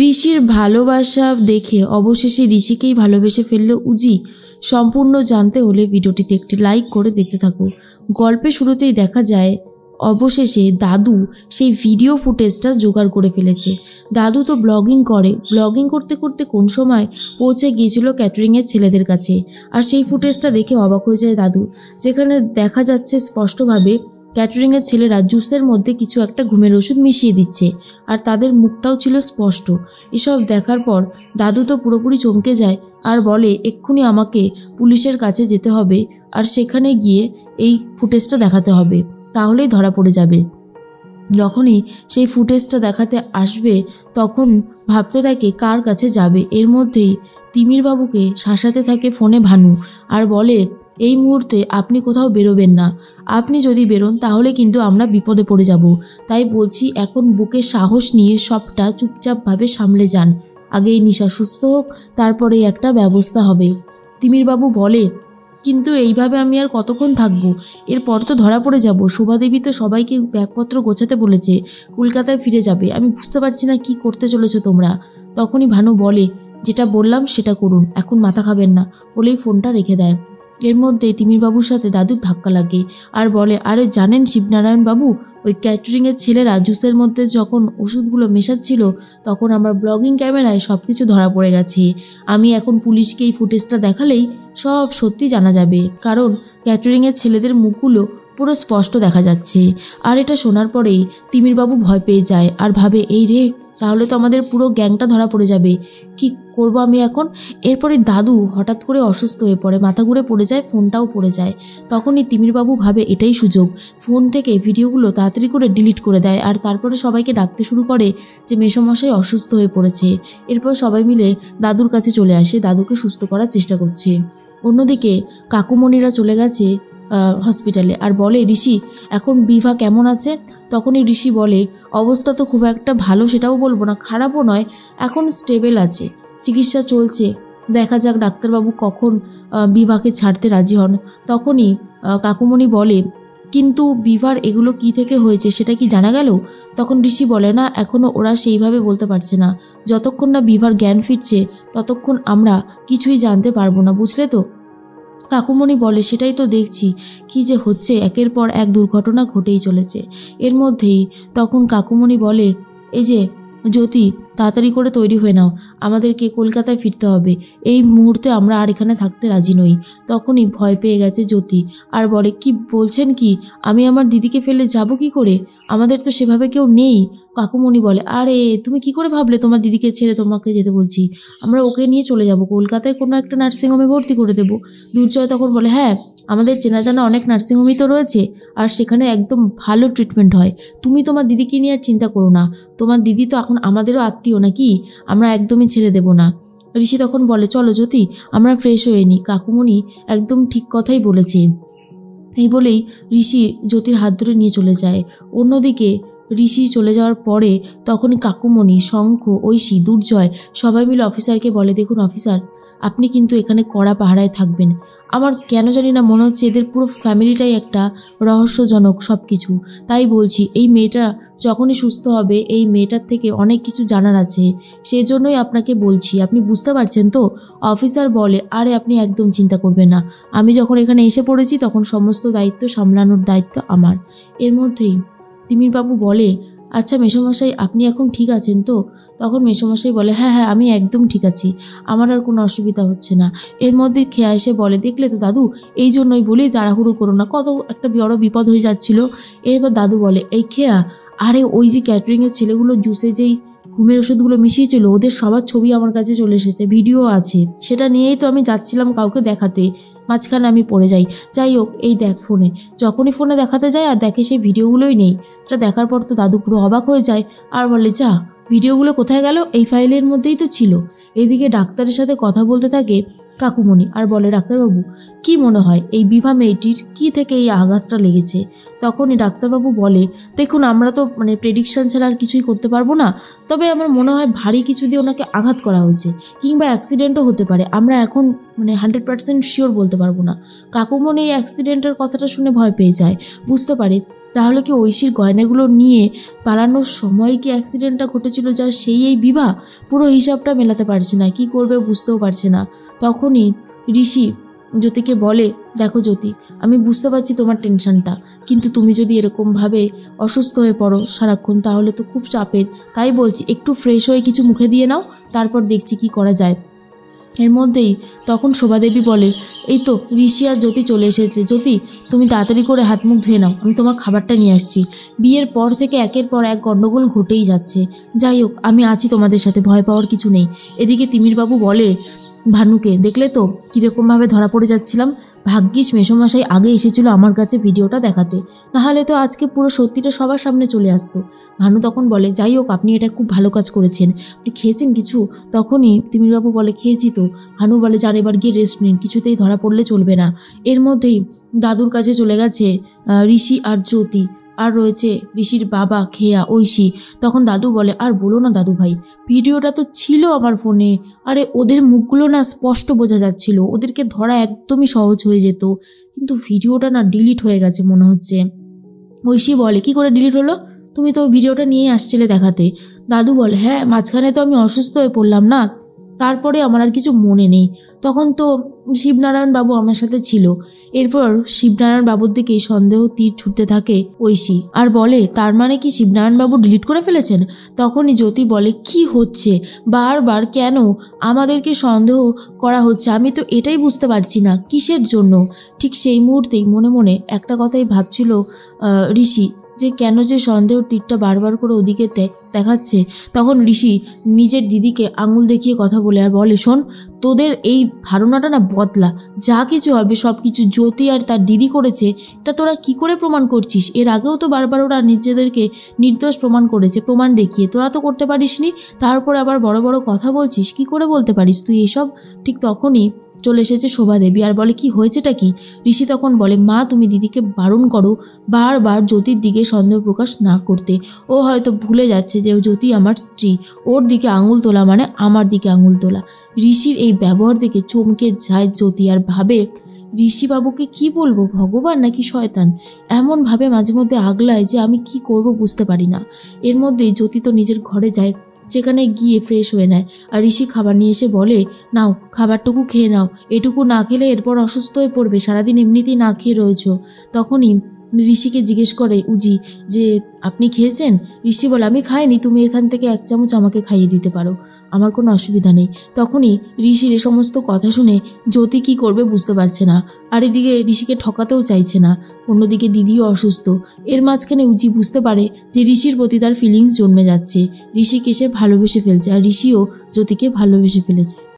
ঋষির ভালোবাসা দেখে অবশেষে ঋষিকেই ভালোবেসে ফেলল উজি। সম্পূর্ণ জানতে হলে ভিডিওটিতে একটি লাইক করে দেখতে থাকো। গল্পের শুরুতেই দেখা যায় অবশেষে দাদু সেই ভিডিও ফুটেজটা জোগাড় করে ফেলেছে। দাদু তো ব্লগিং করতে করতে কোন সময় পৌঁছে গিয়েছিল ক্যাটারিংয়ের ছেলেদের কাছে। আর সেই ফুটেজটা দেখে অবাক হয়ে যায় দাদু, যেখানে দেখা যাচ্ছে স্পষ্টভাবে ক্যাটারিংয়ের ছেলেরা জুসের মধ্যে কিছু একটা ঘুমের ওষুধ মিশিয়ে দিচ্ছে, আর তাদের মুখটাও ছিল স্পষ্ট। এসব দেখার পর দাদু তো পুরোপুরি চমকে যায় আর বলে এক্ষুনি আমাকে পুলিশের কাছে যেতে হবে, আর সেখানে গিয়ে এই ফুটেজটা দেখাতে হবে, তাহলেই ধরা পড়ে যাবে। যখনই সেই ফুটেজটা দেখাতে আসবে তখন ভাবতে থাকে কার কাছে যাবে। এর মধ্যেই তিমির বাবুকে শাসাতে থাকে ফোনে ভানু, আর বলে এই মুহূর্তে আপনি কোথাও বেরোবেন না, আপনি যদি বেরোন তাহলে কিন্তু আমরা বিপদে পড়ে যাব। তাই বলছি এখন বুকে সাহস নিয়ে সবটা চুপচাপভাবে সামলে যান, আগে এই নিশা সুস্থ হোক, তারপরে একটা ব্যবস্থা হবে। তিমির বাবু বলে কিন্তু এইভাবে আমি আর কতক্ষণ থাকবো, এরপর তো ধরা পড়ে যাব। শোভাদেবী তো সবাইকে ব্যাগপত্র গোছাতে বলেছে, কলকাতায় ফিরে যাবে। আমি বুঝতে পারছি না কি করতে চলেছো তোমরা। তখনই ভানু বলে যেটা বললাম সেটা করুন, এখন মাথা খাবেন না, বলেই ফোনটা রেখে দেয়। এর মধ্যে তিমির বাবুর সাথে দাদুর ধাক্কা লাগে আর বলে আরে জানেন শিবনারায়ণ বাবু, ওই ক্যাটারিংয়ের ছেলেরা জুসের মধ্যে যখন ওষুধগুলো মেশাচ্ছিল তখন আমার ব্লগিং ক্যামেরায় সব কিছু ধরা পড়ে গেছে। আমি এখন পুলিশকে এই ফুটেজটা দেখালেই সব সত্যি জানা যাবে, কারণ ক্যাটারিংয়ের ছেলেদের মুখগুলো পুরো স্পষ্ট দেখা যাচ্ছে। আর এটা শোনার পরেই তিমিরবাবু ভয় পেয়ে যায় আর ভাবে এই রে, তাহলে তো আমাদের পুরো গ্যাংটা ধরা পড়ে যাবে, কি করব আমি এখন। এরপরে দাদু হঠাৎ করে অসুস্থ হয়ে পড়ে, মাথা ঘুরে পড়ে যায়, ফোনটাও পড়ে যায়। তখনই তিমিরবাবু ভাবে এটাই সুযোগ, ফোন থেকে ভিডিওগুলো তাড়াতাড়ি করে ডিলিট করে দেয় আর তারপরে সবাইকে ডাকতে শুরু করে যে মেসোমশাই অসুস্থ হয়ে পড়েছে। এরপর সবাই মিলে দাদুর কাছে চলে আসে, দাদুকে সুস্থ করার চেষ্টা করছে। অন্যদিকে কাকুমণিরা চলে গেছে হসপিটালে আর বলে ঋষি এখন বিভা কেমন আছে। তখনই ঋষি বলে অবস্থা তো খুব একটা ভালো সেটাও বলবো না, খারাপও নয়, এখন স্টেবল আছে, চিকিৎসা চলছে, দেখা যাক ডাক্তারবাবু কখন বিভাকে ছাড়তে রাজি হন। তখনই কাকুমণি বলে কিন্তু বিভার এগুলো কি থেকে হয়েছে সেটা কি জানা গেল। তখন ঋষি বলে না, এখনও ওরা সেইভাবে বলতে পারছে না, যতক্ষণ না বিভার জ্ঞান ফিরছে ততক্ষণ আমরা কিছুই জানতে পারবো না, বুঝলে তো। কাকুমণি বলে সেটাই তো দেখছি, কি যে হচ্ছে, একের পর এক দুর্ঘটনা ঘটেই চলেছে। এর মধ্যেই তখন কাকুমণি বলে এই যে জ্যোতি, তাড়াতাড়ি করে তৈরি হয়ে নাও, আমাদেরকে কলকাতায় ফিরতে হবে, এই মুহূর্তে আমরা আর এখানে থাকতে রাজি নই। তখনই ভয় পেয়ে গেছে জ্যোতি আর বলে কি বলছেন কি, আমি আমার দিদিকে ফেলে যাব কি করে, আমাদের তো সেভাবে কেউ নেই। কাকুমণি বলে আরে তুমি কি করে ভাবলে তোমার দিদিকে ছেড়ে তোমাকে যেতে বলছি, আমরা ওকে নিয়ে চলে যাব কলকাতায়, কোনো একটা নার্সিংহোমে ভর্তি করে দেবো। দুর্জয় তখন বলে হ্যাঁ, আমাদের চেনা জানা অনেক নার্সিংহোমই তো রয়েছে, আর সেখানে একদম ভালো ট্রিটমেন্ট হয়, তুমি তোমার দিদিকে নিয়ে আর চিন্তা করো না, তোমার দিদি তো এখন আমাদেরও আত্মীয় নাকি, আমরা একদমই ছেড়ে দেব না। ঋষি তখন বলে চলো জ্যোতি আমরা ফ্রেশ হয়ে নিই, কাকুমণি একদম ঠিক কথাই বলেছে। এই বলেই ঋষি জ্যোতির হাত ধরে নিয়ে চলে যায়। অন্যদিকে ঋষি চলে যাওয়ার পরে তখনই কাকুমণি, শঙ্খ, ঐশী, দুর্জয় সবাই মিলে অফিসারকে বলে দেখুন অফিসার, আপনি কিন্তু এখানে কড়া পাহারায় থাকবেন। আমার কেন জানি না মনে হচ্ছে এদের পুরো ফ্যামিলিটাই একটা রহস্যজনক সব কিছু। তাই বলছি এই মেয়েটা যখনই সুস্থ হবে এই মেয়েটার থেকে অনেক কিছু জানার আছে, সেজন্যই আপনাকে বলছি, আপনি বুঝতে পারছেন তো। অফিসার বলে আরে আপনি একদম চিন্তা করবেন না, আমি যখন এখানে এসে পড়েছি তখন সমস্ত দায়িত্ব সামলানোর দায়িত্ব আমার। এর মধ্যেই তিমিরবাবু বলে আচ্ছা মেসোমশাই আপনি এখন ঠিক আছেন তো। তখন মেসোমশাই বলে হ্যাঁ হ্যাঁ আমি একদম ঠিক আছি, আমার আর কোনো অসুবিধা হচ্ছে না। এর মধ্যে খেয়া এসে বলে দেখলে তো দাদু, এই জন্যই বলি তাড়াহুড়ো করো না, কত একটা বড় বিপদ হয়ে যাচ্ছিল। এরপর দাদু বলে এই খেয়া, আরে ওই যে ক্যাটারিংয়ের ছেলেগুলো জুসে যেই ঘুমের ওষুধগুলো মিশিয়েছিল ওদের সবার ছবি আমার কাছে চলে এসেছে, ভিডিও আছে, সেটা নিয়েই তো আমি যাচ্ছিলাম কাউকে দেখাতে, মাঝখানে আমি পড়ে যাই। যাই হোক এই দেখ ফোনে, যখনই ফোনে দেখাতে যায় আর দেখে সেই ভিডিওগুলোই নেই। এটা দেখার পর তো দাদু পুরো অবাক হয়ে যায় আর বলে যা ভিডিওগুলো কোথায় গেল, এই ফাইলের মধ্যেই তো ছিল। এদিকে ডাক্তারের সাথে কথা বলতে থাকে কাকুমণি আর বলে ডাক্তারবাবু কি মনে হয় এই বিভা মেয়েটির কি থেকে এই আঘাতটা লেগেছে। তখনই ডাক্তারবাবু বলে, দেখুন আমরা তো মানে প্রেডিকশন ছাড়া আর কিছুই করতে পারবো না, তবে আমার মনে হয় ভারী কিছু দিয়ে ওনাকে আঘাত করা হয়েছে, কিংবা অ্যাক্সিডেন্টও হতে পারে। আমরা এখন মানে 100% শিওর বলতে পারবো না। কাকুমনি এই অ্যাক্সিডেন্টের কথাটা শুনে ভয় পেয়ে যায়, বুঝতে পারে তাহলে কি ঐশীর গয়নাগুলো নিয়ে পালানোর সময় কি অ্যাক্সিডেন্টটা ঘটেছিল, যা সেই এই বিভা। পুরো হিসাবটা মেলাতে পারছে না, কি করবে বুঝতেও পারছে না। তখনই ঋষি জ্যোতিকে বলে, দেখো জ্যোতি, আমি বুঝতে পারছি তোমার টেনশনটা, কিন্তু তুমি যদি এরকমভাবে অসুস্থ হয়ে পড়ো সারাক্ষণ তাহলে তো খুব চাপের। তাই বলছি একটু ফ্রেশ হয়ে কিছু মুখে দিয়ে নাও, তারপর দেখছি কি করা যায়। এর মধ্যেই তখন শোভাদেবী বলে, এই তো ঋষি আর জ্যোতি চলে এসেছে। জ্যোতি, তুমি তাড়াতাড়ি করে হাত মুখ ধুয়ে নাও, আমি তোমার খাবারটা নিয়ে আসছি। বিয়ের পর থেকে একের পর এক গণ্ডগোল ঘটেই যাচ্ছে। যাই হোক, আমি আছি তোমাদের সাথে, ভয় পাওয়ার কিছু নেই। এদিকে তিমিরবাবু বলে ভানুকে, দেখলে তো কীরকমভাবে ধরা পড়ে যাচ্ছিলাম। ভাগ্যিস মেসোমশাই আগে এসেছিল আমার কাছে ভিডিওটা দেখাতে, নাহলে তো আজকে পুরো সত্যিটা সবার সামনে চলে আসতো। ভানু তখন বলে, যাই হোক আপনি এটা খুব ভালো কাজ করেছেন। আপনি খেয়েছেন কিছু? তখনই তিমিরবাবু বলে, খেয়েছি তো। ভানু বলে, যার এবার গিয়ে রেস্ট নিন, কিছুতেই ধরা পড়লে চলবে না। এর মধ্যেই দাদুর কাছে চলে গেছে ঋষি আর জ্যোতি, আর রয়েছে ঋষির বাবা খেয়া ঐশী। তখন দাদু বলে, আর বলো না দাদু ভাই, ভিডিওটা তো ছিল আমার ফোনে। আরে ওদের মুখগুলো না স্পষ্ট বোঝা যাচ্ছিল, ওদেরকে ধরা একদমই সহজ হয়ে যেত, কিন্তু ভিডিওটা না ডিলিট হয়ে গেছে মনে হচ্ছে। ঐশী বলে, কি করে ডিলিট হলো? তুমি তো ভিডিওটা নিয়েই আসছিলে দেখাতে। দাদু বলে, হ্যাঁ মাঝখানে তো আমি অসুস্থ হয়ে পড়লাম না, তারপরে আমার আর কিছু মনে নেই। তখন তো শিবনারায়ণ বাবু আমার সাথে ছিল। এরপর শিবনারায়ণ বাবুর দিকেই সন্দেহ তীর ছুটতে থাকে ঐশী, আর বলে, তার মানে কি শিবনারায়ণ বাবু ডিলিট করে ফেলেছেন? তখনই জ্যোতি বলে, কি হচ্ছে বারবার, কেন আমাদেরকে সন্দেহ করা হচ্ছে? আমি তো এটাই বুঝতে পারছি না কিসের জন্য। ঠিক সেই মুহূর্তেই মনে মনে একটা কথাই ভাবছিল ঋষি, যে কেন যে সন্দেহ তীরটা বারবার করে ওদিকে দেখাচ্ছে। তখন ঋষি নিজের দিদিকে আঙুল দেখিয়ে কথা বলে আর বলে, শোন, তোদের এই ধারণাটা না বদলা। যা কিছু হবে সব কিছু জ্যোতি আর তার দিদি করেছে, এটা তোরা কি করে প্রমাণ করছিস? এর আগেও তো বারবার ওরা নিজেদেরকে নির্দোষ প্রমাণ করেছে, প্রমাণ দেখিয়ে। তোরা তো করতে পারিসনি, তারপর আবার বড় বড় কথা বলছিস, কি করে বলতে পারিস তুই এসব? ঠিক তখনই চলে এসেছে শোভাদেবী আর বলে, কি হয়েছেটা কি? ঋষি তখন বলে, মা তুমি দিদিকে বারণ করো বারবার জ্যোতির দিকে সন্দেহ প্রকাশ না করতে। ও হয়তো ভুলে যাচ্ছে যে জ্যোতি আমার স্ত্রী, ওর দিকে আঙুল তোলা মানে আমার দিকে আঙুল তোলা। ঋষির এই ব্যবহার দেখে চমকে যায় জ্যোতি আর ভাবে, ঋষিবাবুকে কি বলবো, ভগবান নাকি শয়তান? এমনভাবে মাঝে মধ্যে আগলায় যে আমি কি করব বুঝতে পারি না। এর মধ্যেই জ্যোতি তো নিজের ঘরে যায়, সেখানে গিয়ে ফ্রেশ হয়ে নেয়। আর ঋষি খাবার নিয়ে এসে বলে, নাও খাবারটুকু খেয়ে নাও, এটুকু না খেলে এরপর অসুস্থ হয়ে পড়বে, সারাদিন এমনিতেই না খেয়ে রয়েছো। তখনই ঋষিকে জিজ্ঞেস করে উজি যে, আপনি খেয়েছেন? ঋষি বলে, আমি খাইনি, তুমি এখান থেকে 1 চামচ আমাকে খাইয়ে দিতে পারো, আমার কোনো অসুবিধা নেই। তখনই ঋষির এ সমস্ত কথা শুনে জ্যোতি কি করবে বুঝতে পারছে না, আর এদিকে ঋষিকে ঠকাতেও চাইছে না, অন্যদিকে দিদিও অসুস্থ। এর মাঝখানে উজি বুঝতে পারে যে ঋষির প্রতি তার ফিলিংস জন্মে যাচ্ছে, ঋষিকে সে ভালোবেসে ফেলছে, আর ঋষিও জ্যোতিকে ভালোবেসে ফেলেছে।